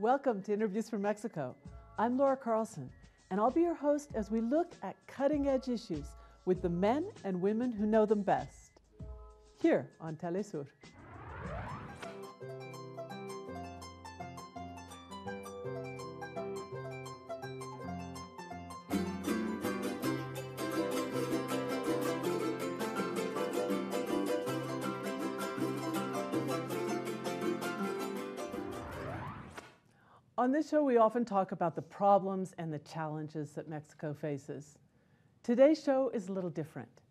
Welcome to Interviews from Mexico. I'm Laura Carlson, and I'll be your host as we look at cutting-edge issues with the men and women who know them best. Here on Telesur. On this show, we often talk about the problems and the challenges that Mexico faces. Today's show is a little different.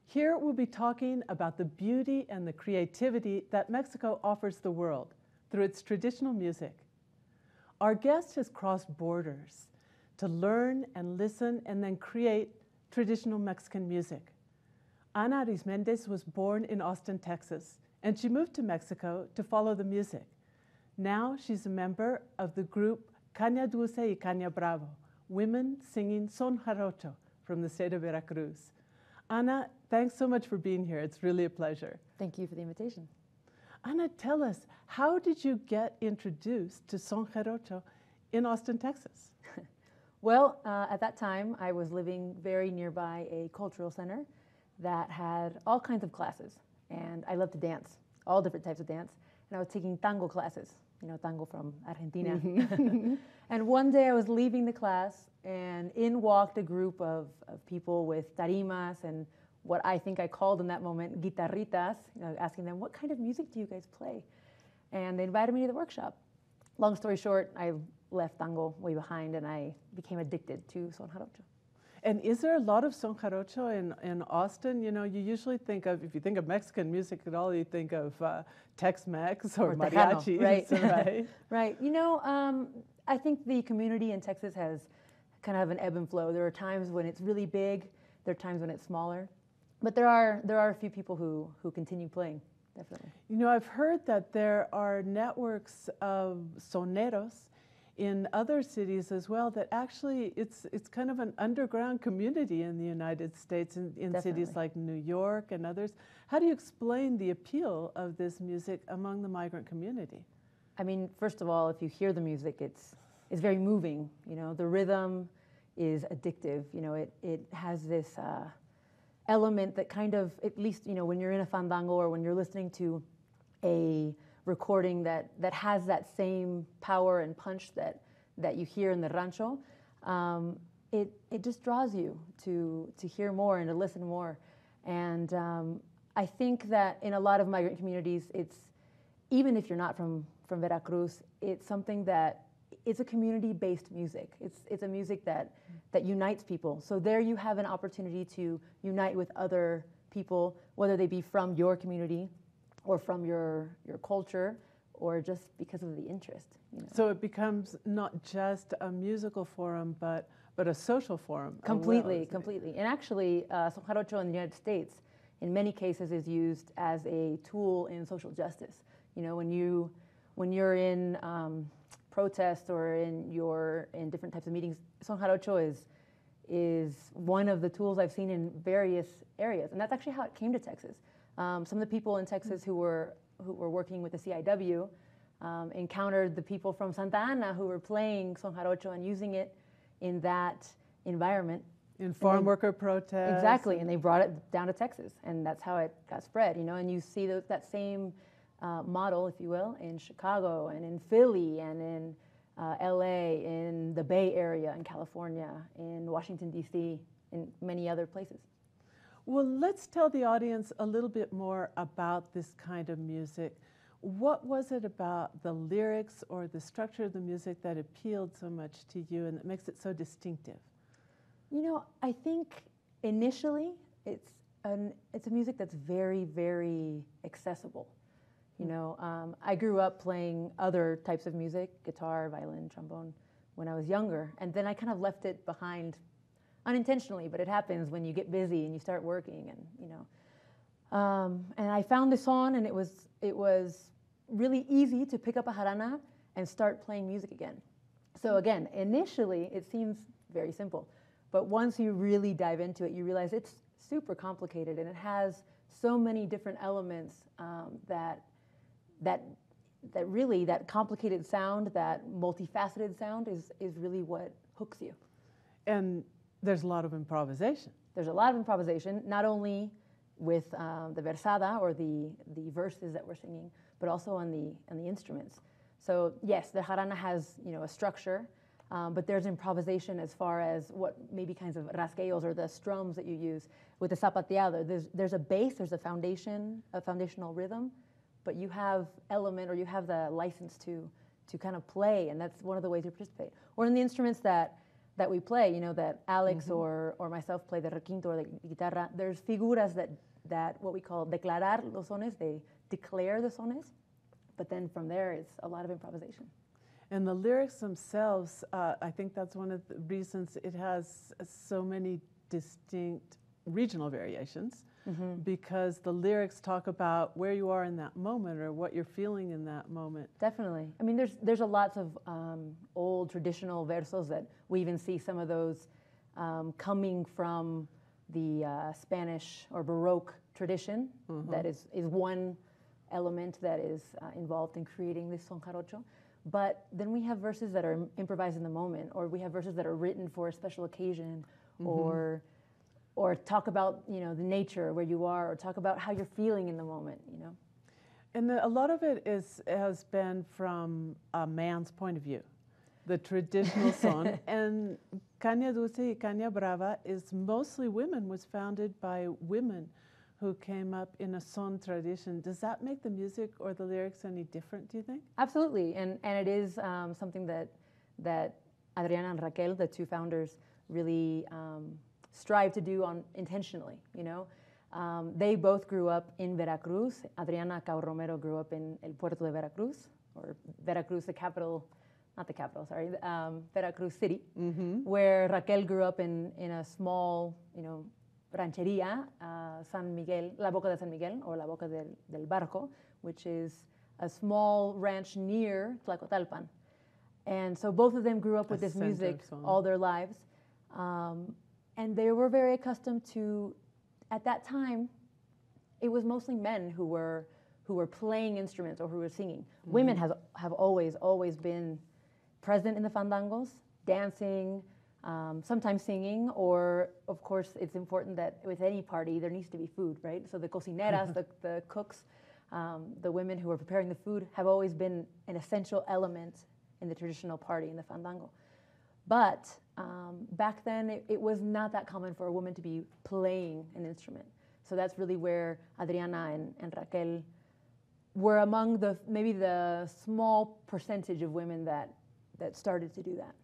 Here we'll be talking about the beauty and the creativity that Mexico offers the world through its traditional music. Our guest has crossed borders to learn and listen and then create traditional Mexican music. Ana Arismendez was born in Austin, Texas, and she moved to Mexico to follow the music. Now she's a member of the group Caña Dulce y Caña Bravo, women singing son jarocho from the state of Veracruz. Ana, thanks so much for being here. It's really a pleasure. Thank you for the invitation. Ana, tell us, how did you get introduced to son jarocho in Austin, Texas? Well, at that time, I was living very nearby a cultural center that had all kinds of classes. And I loved to dance, all different types of dance. And I was taking tango classes, you know, tango from Argentina. And one day I was leaving the class, and in walked a group of people with tarimas and what I think I called in that moment guitarritas, you know, asking them, what kind of music do you guys play? And they invited me to the workshop. Long story short, I left tango way behind, and I became addicted to son jarocho. And is there a lot of son jarocho in Austin? You know, you usually think of, if you think of Mexican music at all, you think of Tex-Mex or mariachis, right? Right. Right. You know, I think the community in Texas has kind of an ebb and flow. There are times when it's really big. There are times when it's smaller. But there are a few people who continue playing, definitely. You know, I've heard that there are networks of soneros in other cities as well, that actually it's kind of an underground community in the United States, in cities like New York and others. How do you explain the appeal of this music among the migrant community? I mean, first of all, if you hear the music, it's very moving. You know, the rhythm is addictive. You know, it has this element that kind of, at least, you know, when you're in a fandango or when you're listening to a recording that has that same power and punch that you hear in the rancho, it just draws you to hear more and to listen more. And I think that in a lot of migrant communities, it's, even if you're not from Veracruz, it's something that, it's a community-based music. It's a music that unites people. So there you have an opportunity to unite with other people, whether they be from your community or from your culture, or just because of the interest. You know. So it becomes not just a musical forum, but a social forum. Completely. And actually, son jarocho in the United States, in many cases, is used as a tool in social justice. You know, when you're in protest or in different types of meetings, son jarocho is one of the tools I've seen in various areas, and that's actually how it came to Texas. Some of the people in Texas who were working with the CIW encountered the people from Santa Ana who were playing son jarocho and using it in that environment. In farm worker protests. Exactly, and they brought it down to Texas, and that's how it got spread. You know, and you see that same model, if you will, in Chicago and in Philly and in LA, in the Bay Area, in California, in Washington, D.C., in many other places. Well, let's tell the audience a little bit more about this kind of music. What was it about the lyrics or the structure of the music that appealed so much to you and that makes it so distinctive? You know, I think initially it's a music that's very, very accessible. You know, I grew up playing other types of music, guitar, violin, trombone, when I was younger, and then I kind of left it behind unintentionally, but it happens when you get busy and you start working, and you know. And I found this on, and it was really easy to pick up a jarana and start playing music again. So again, initially it seems very simple, but once you really dive into it, you realize it's super complicated, and it has so many different elements that really that complicated sound, that multifaceted sound is really what hooks you. And there's a lot of improvisation. There's a lot of improvisation, not only with the versada or the verses that we're singing, but also on the instruments. So yes, the jarana has a structure, but there's improvisation as far as what maybe kinds of rasgueos or the strums that you use. With the zapateado, there's a base, there's a foundational rhythm, but you have element or you have the license to kind of play, and that's one of the ways you participate. Or in the instruments that we play, that Alex or myself play, the requinto or the guitarra, there's figuras that what we call declarar los sones, they declare the sones, but then from there it's a lot of improvisation. And the lyrics themselves, I think that's one of the reasons it has so many distinct regional variations, because the lyrics talk about where you are in that moment or what you're feeling in that moment. Definitely. I mean, there's a lots of old traditional versos that we even see some of those coming from the Spanish or Baroque tradition. That is one element that is involved in creating this son jarocho. But then we have verses that are improvised in the moment, or we have verses that are written for a special occasion, or talk about the nature where you are, or talk about how you're feeling in the moment. And a lot of it has been from a man's point of view, the traditional son. And Caña Dulce y Caña Brava is mostly women, was founded by women who came up in a son tradition. Does that make the music or the lyrics any different, do you think? Absolutely, and it is something that Adriana and Raquel, the two founders, really strive to do intentionally. They both grew up in Veracruz. Adriana Cao Romero grew up in El Puerto de Veracruz, or Veracruz, Veracruz City, where Raquel grew up in a small, rancheria, San Miguel, La Boca de San Miguel, or La Boca del Barco, which is a small ranch near Tlacotalpan. And so both of them grew up with this music all their lives. And they were very accustomed to, at that time, it was mostly men who were playing instruments or who were singing. Women have always been present in the fandangos, dancing, sometimes singing, or of course it's important that with any party there needs to be food, right? So the cocineras, the cooks, the women who are preparing the food have always been an essential element in the traditional party, in the fandango. But back then it was not that common for a woman to be playing an instrument. So that's really where Adriana and Raquel were among maybe the small percentage of women that started to do that.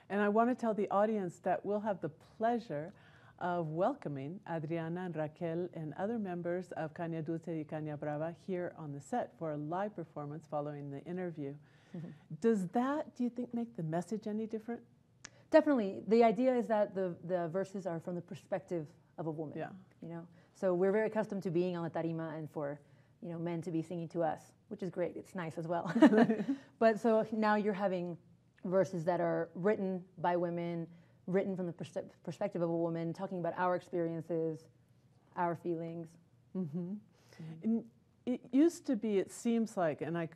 And I want to tell the audience that we'll have the pleasure of welcoming Adriana and Raquel and other members of Caña Dulce y Caña Brava here on the set for a live performance following the interview. Does that, do you think, make the message any different? Definitely. The idea is that the verses are from the perspective of a woman. Yeah. So we're very accustomed to being on the tarima and for men to be singing to us, which is great. It's nice as well. But so now you're having verses that are written by women, written from the perspective of a woman, talking about our experiences, our feelings. And it used to be, it seems like, and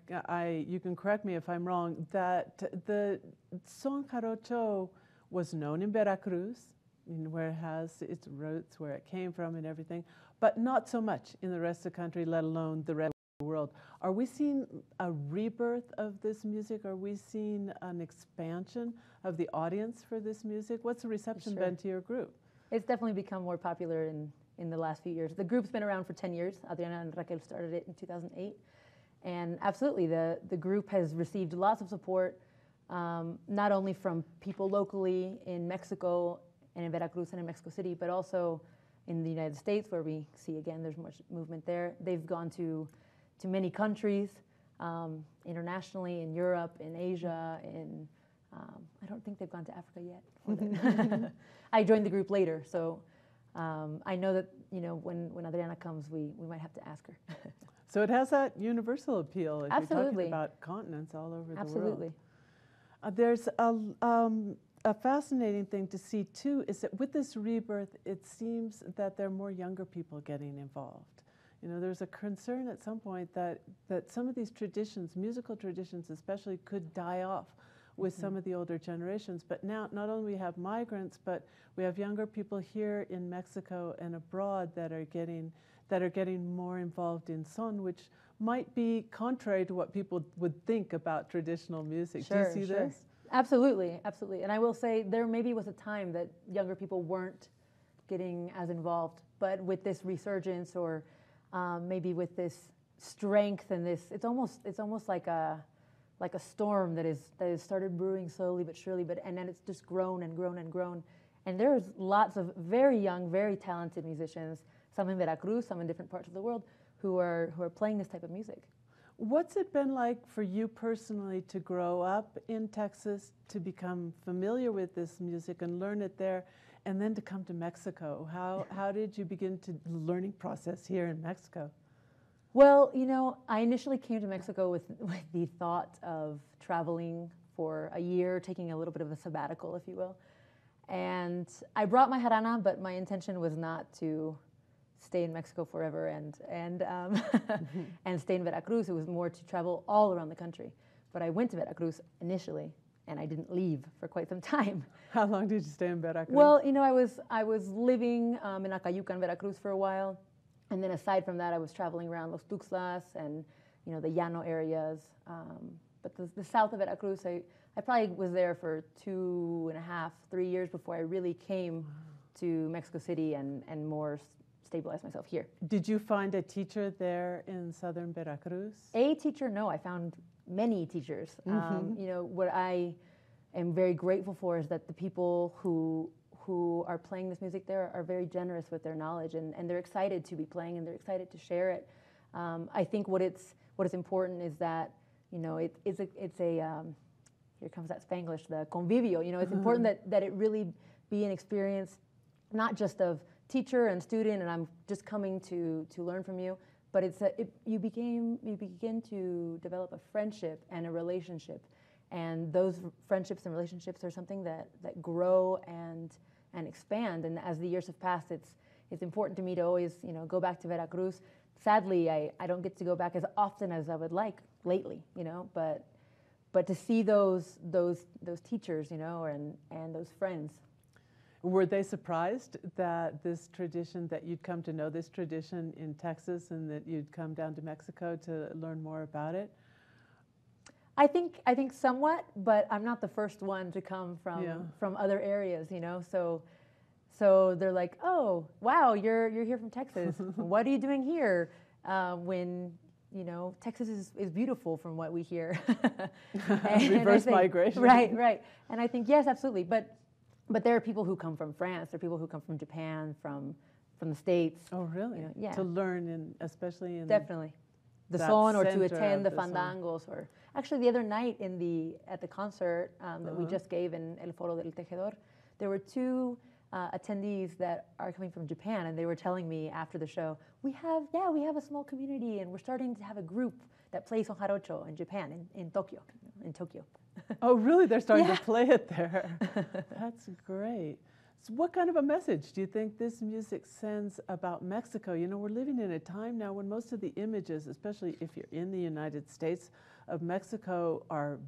you can correct me if I'm wrong, that the son jarocho was known in Veracruz, where it has its roots, where it came from and everything, but not so much in the rest of the country, let alone the rest of the world. Are we seeing a rebirth of this music? Are we seeing an expansion of the audience for this music? What's the reception been to your group? It's definitely become more popular in the last few years. The group's been around for 10 years. Adriana and Raquel started it in 2008. And absolutely, the group has received lots of support, not only from people locally in Mexico and in Veracruz and in Mexico City, but also in the United States, where we see, again, there's much movement there. They've gone to many countries, internationally, in Europe, in Asia, I don't think they've gone to Africa yet. I joined the group later, so I know that when Adriana comes, we might have to ask her. So it has that universal appeal if Absolutely. you're talking about continents all over the world. Absolutely. There's a fascinating thing to see too, is that with this rebirth, it seems that there are more younger people getting involved. You know, there's a concern at some point that some of these traditions, musical traditions especially, could die off with some of the older generations. But now not only we have migrants, but we have younger people here in Mexico and abroad that are getting more involved in son, which might be contrary to what people would think about traditional music. Sure, do you see this? Absolutely, absolutely. And I will say there maybe was a time that younger people weren't getting as involved, but with this resurgence, or maybe with this strength and this, it's almost like a storm that is started brewing slowly but surely, and then it's just grown and grown and grown. And there's lots of very young, very talented musicians, some in Veracruz, some in different parts of the world, who are playing this type of music. What's it been like for you personally to grow up in Texas, to become familiar with this music and learn it there, and then to come to Mexico? How did you begin the learning process here in Mexico? Well, you know, I initially came to Mexico with the thought of traveling for a year, taking a little bit of a sabbatical, if you will. And I brought my jarana, but my intention was not to stay in Mexico forever and stay in Veracruz. It was more to travel all around the country. But I went to Veracruz initially, and I didn't leave for quite some time. How long did you stay in Veracruz? Well, you know, I was living in Acayucan, Veracruz for a while. And then aside from that, I was traveling around Los Tuxtlas and, you know, the Llano areas. But the south of Veracruz, I probably was there for 2.5, 3 years before I really came to Mexico City and more stabilized myself here. Did you find a teacher there in southern Veracruz? A teacher, no. I found many teachers. You know, what I am very grateful for is that the people who are playing this music there are very generous with their knowledge, and they're excited to be playing, and they're excited to share it. I think what is important is that, you know, it's a here comes that Spanglish, the convivio. You know, it's important that it really be an experience, not just of teacher and student, and I'm just coming to learn from you, but you begin to develop a friendship and a relationship, and those friendships and relationships are something that grow and expand. And as the years have passed, it's important to me to always, you know, go back to Veracruz. Sadly, I don't get to go back as often as I would like lately, you know, but to see those teachers, you know, and those friends. Were they surprised that this tradition, that you'd come to know this tradition in Texas and that you'd come down to Mexico to learn more about it? I think somewhat, but I'm not the first one to come from other areas, you know. So they're like, oh, wow, you're here from Texas. What are you doing here? When, you know, Texas is beautiful from what we hear. Reverse migration. Right. And I think, yes, absolutely. But there are people who come from France. There are people who come from Japan, from the States. Oh, really? You know, yeah. To learn, especially in definitely the son, or to attend the fandangos, or actually the other night at the concert that we just gave in El Foro del Tejedor, there were 2 attendees that are coming from Japan, and they were telling me after the show, we have a small community, and we're starting to have a group that plays on jarocho in Japan, in Tokyo. Oh, really? They're starting to play it there. That's great. So what kind of a message do you think this music sends about Mexico? You know, we're living in a time now when most of the images, especially if you're in the United States, of Mexico are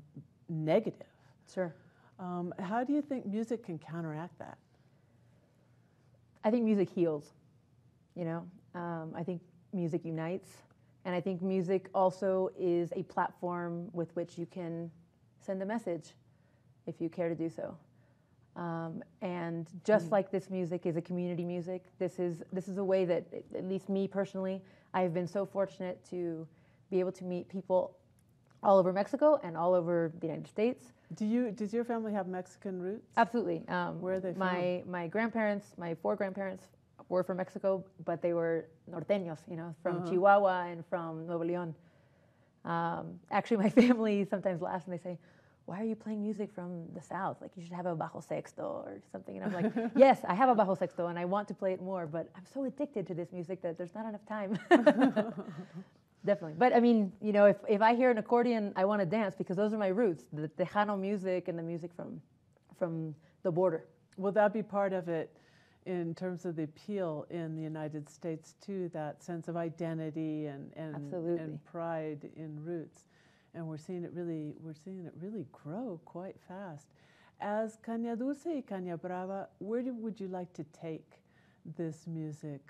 negative. Sure. How do you think music can counteract that? I think music heals, you know. I think music unites, and I think music also is a platform with which you can send a message if you care to do so. And just like this music is a community music, this is a way that, at least me personally, I've been so fortunate to be able to meet people all over Mexico and all over the United States. Does your family have Mexican roots? Absolutely. Where are they from? My grandparents, my 4 grandparents were from Mexico, but they were norteños, you know, from Chihuahua and from Nuevo León. Actually, my family sometimes laughs and they say, why are you playing music from the South? Like, you should have a bajo sexto or something. And I'm like, yes, I have a bajo sexto and I want to play it more, but I'm so addicted to this music that there's not enough time. Definitely. But I mean, you know, if I hear an accordion, I want to dance because those are my roots, the Tejano music and the music from the border. Will that be part of it? in terms of the appeal in the United States too, that sense of identity and pride in roots. And we're seeing it really grow quite fast. As Caña Dulce y Caña Brava, where would you like to take this music?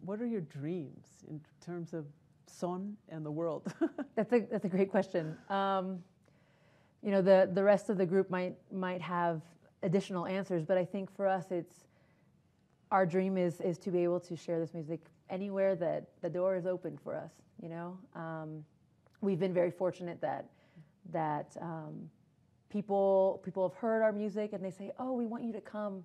What are your dreams in terms of son and the world? That's a great question. You know, the rest of the group might have additional answers, but I think for us, our dream is to be able to share this music anywhere that the door is open for us. You know, we've been very fortunate that people have heard our music and they say, "Oh, we want you to come,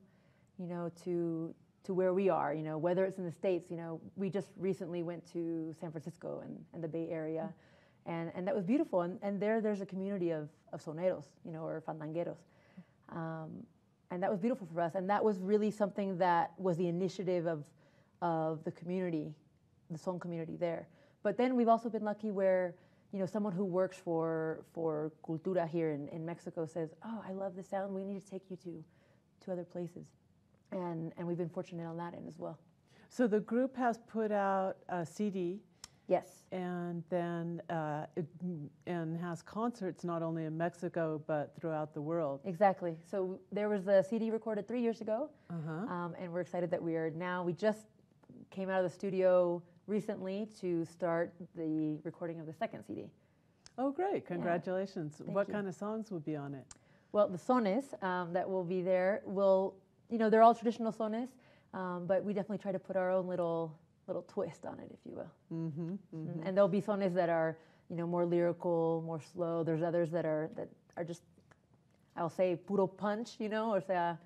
you know, to where we are." You know, whether it's in the States. You know, we just recently went to San Francisco and the Bay Area, and that was beautiful. And there's a community of soneros, you know, or fandangueros. And that was beautiful for us. And that was really something that was the initiative of the community, the son community there. But then we've also been lucky where, you know, someone who works for Cultura here in Mexico says, "Oh, I love the sound. We need to take you to other places." And we've been fortunate on that end as well. So the group has put out a CD. Yes. And then and has concerts not only in Mexico but throughout the world. Exactly. So there was a CD recorded 3 years ago, and we're excited that we just came out of the studio recently to start the recording of the second CD. Oh, great! Congratulations. Yeah. What kind of songs will be on it? Well, the sones that will be there you know, they're all traditional sones, but we definitely try to put our own little twist on it, if you will. And there'll be sones that are, you know, more lyrical, more slow. There's others that are just, I'll say, puro punch, you know, o sea,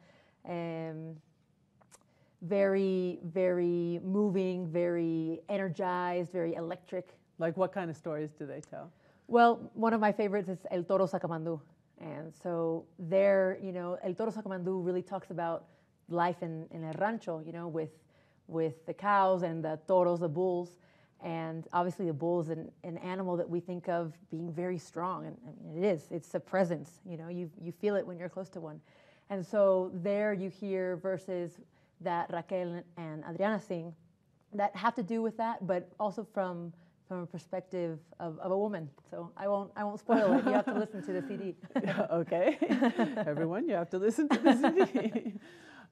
very, very moving, very energized, very electric. Like what kind of stories do they tell? Well, one of my favorites is El Toro Sacamandú. And so there, you know, El Toro Sacamandú really talks about life in a rancho, you know, with the cows and the toros, the bulls. And obviously the bull is an animal that we think of being very strong. And I mean, it is. It's a presence. You know, you feel it when you're close to one. And so there you hear verses that Raquel and Adriana sing that have to do with that, but also from a perspective of a woman. So I won't spoil it. You have to listen to the CD. Okay. Everyone, you have to listen to the CD.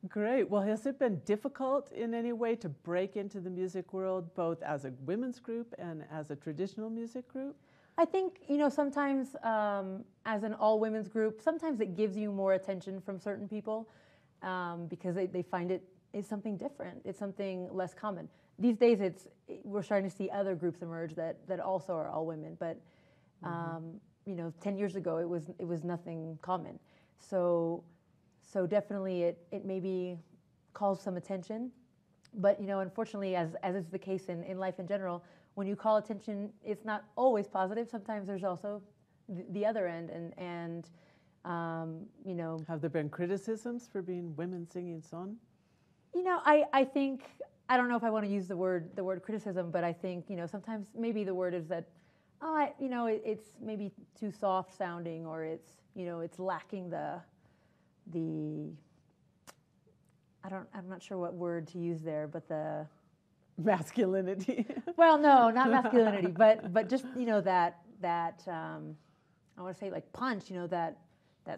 Great. Well, has it been difficult in any way to break into the music world, both as a women's group and as a traditional music group? I think, you know, sometimes as an all-women's group, sometimes it gives you more attention from certain people because they find it is something different. It's something less common. These days, we're starting to see other groups emerge that also are all women. But you know, 10 years ago, it was nothing common. So definitely, it maybe calls some attention. But you know, unfortunately, as is the case in life in general, when you call attention, it's not always positive. Sometimes there's also the other end, and you know. Have there been criticisms for being women singing son? You know, I think, I don't know if I want to use the word criticism, but I think, you know, sometimes maybe the word is that, you know, it's maybe too soft sounding, or it's, you know, it's lacking the I'm not sure what word to use there, but the masculinity. Well, no, not masculinity, but just, you know, that I want to say like punch, you know, that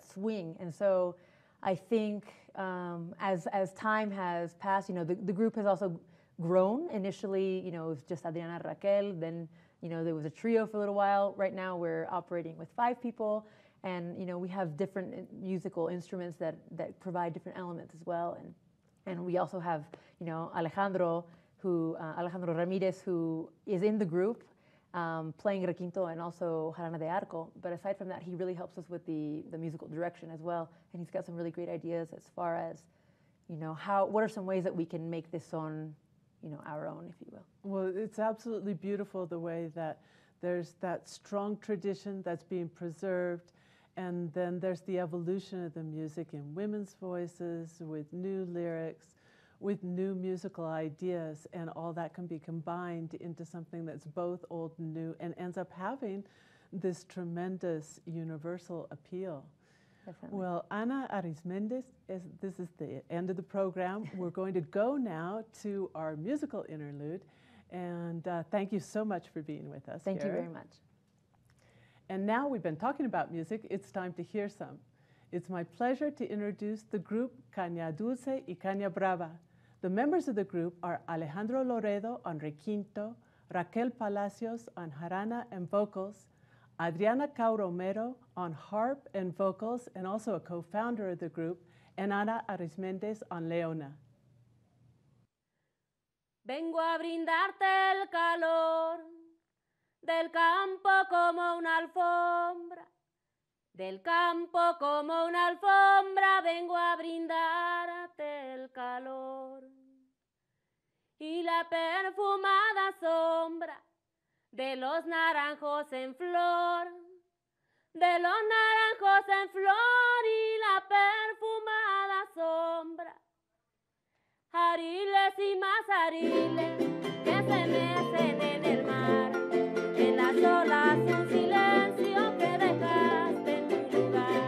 swing. And so I think as time has passed, you know, the group has also grown. Initially, you know, it was just Adriana and Raquel. Then, you know, there was a trio for a little while. Right now, we're operating with 5 people, and you know, we have different musical instruments that provide different elements as well. And we also have, you know, Alejandro Ramirez, who is in the group, playing requinto and also jarana de arco. But aside from that, he really helps us with the musical direction as well. And he's got some really great ideas as far as, you know, what are some ways that we can make this song, you know, our own, if you will. Well, it's absolutely beautiful the way that there's that strong tradition that's being preserved, and then there's the evolution of the music in women's voices with new lyrics, with new musical ideas, and all that can be combined into something that's both old and new and ends up having this tremendous universal appeal. definitely. Well, Ana Arismendez, this is the end of the program. We're going to go now to our musical interlude. And thank you so much for being with us. Thank here. you very much. And now we've been talking about music, it's time to hear some. It's my pleasure to introduce the group Caña Dulce y Caña Brava. The members of the group are Alejandro Loredo on requinto, Raquel Palacios on jarana and vocals, Adriana Cao Romero on harp and vocals, and also a co-founder of the group, and Ana Arismendez on leona. Vengo a brindarte el calor del campo como una alfombra, del campo como una alfombra, vengo a brindarte el calor y la perfumada sombra de los naranjos en flor, de los naranjos en flor y la perfumada sombra, ariles y más ariles que se mecen en el mar, en las olas un silencio que dejaste en tu lugar.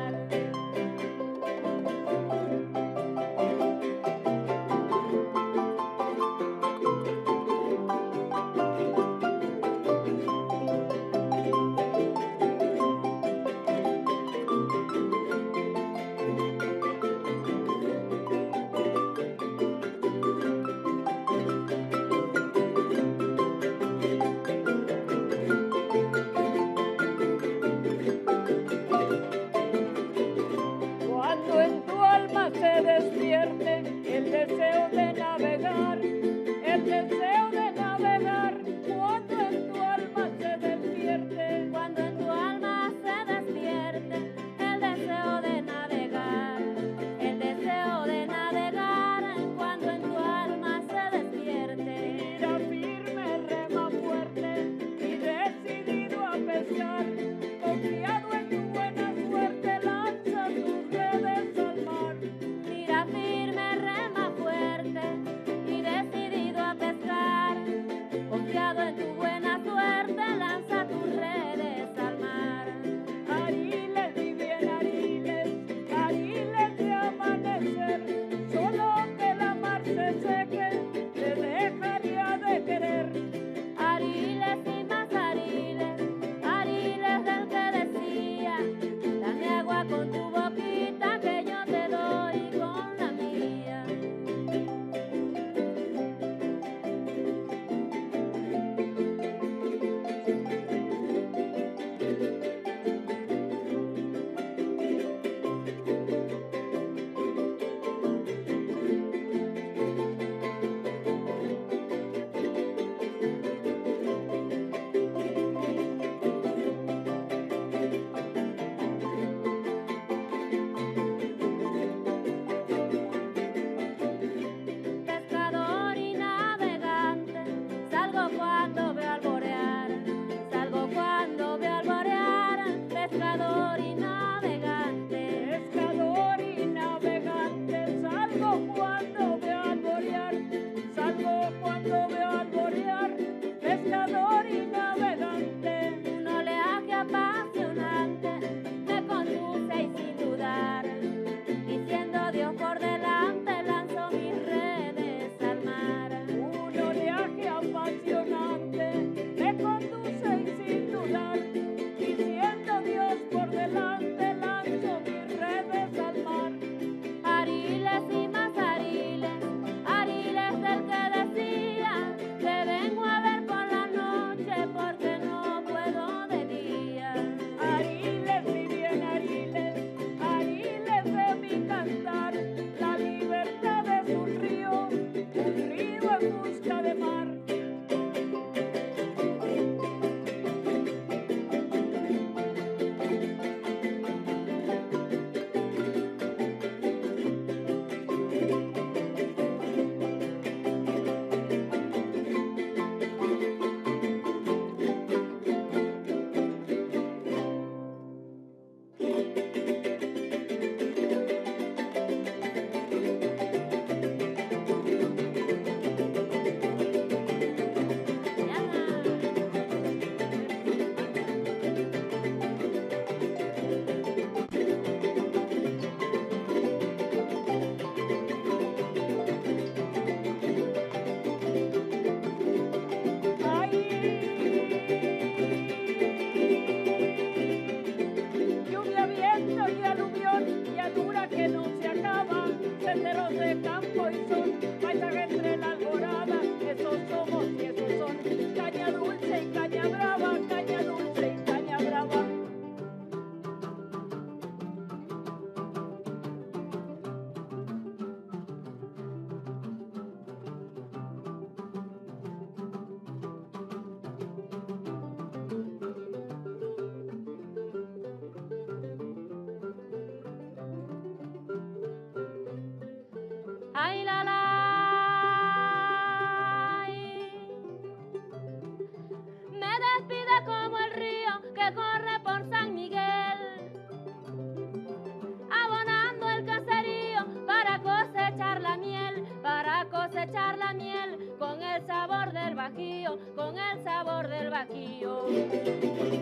bajío, con el sabor del bajío.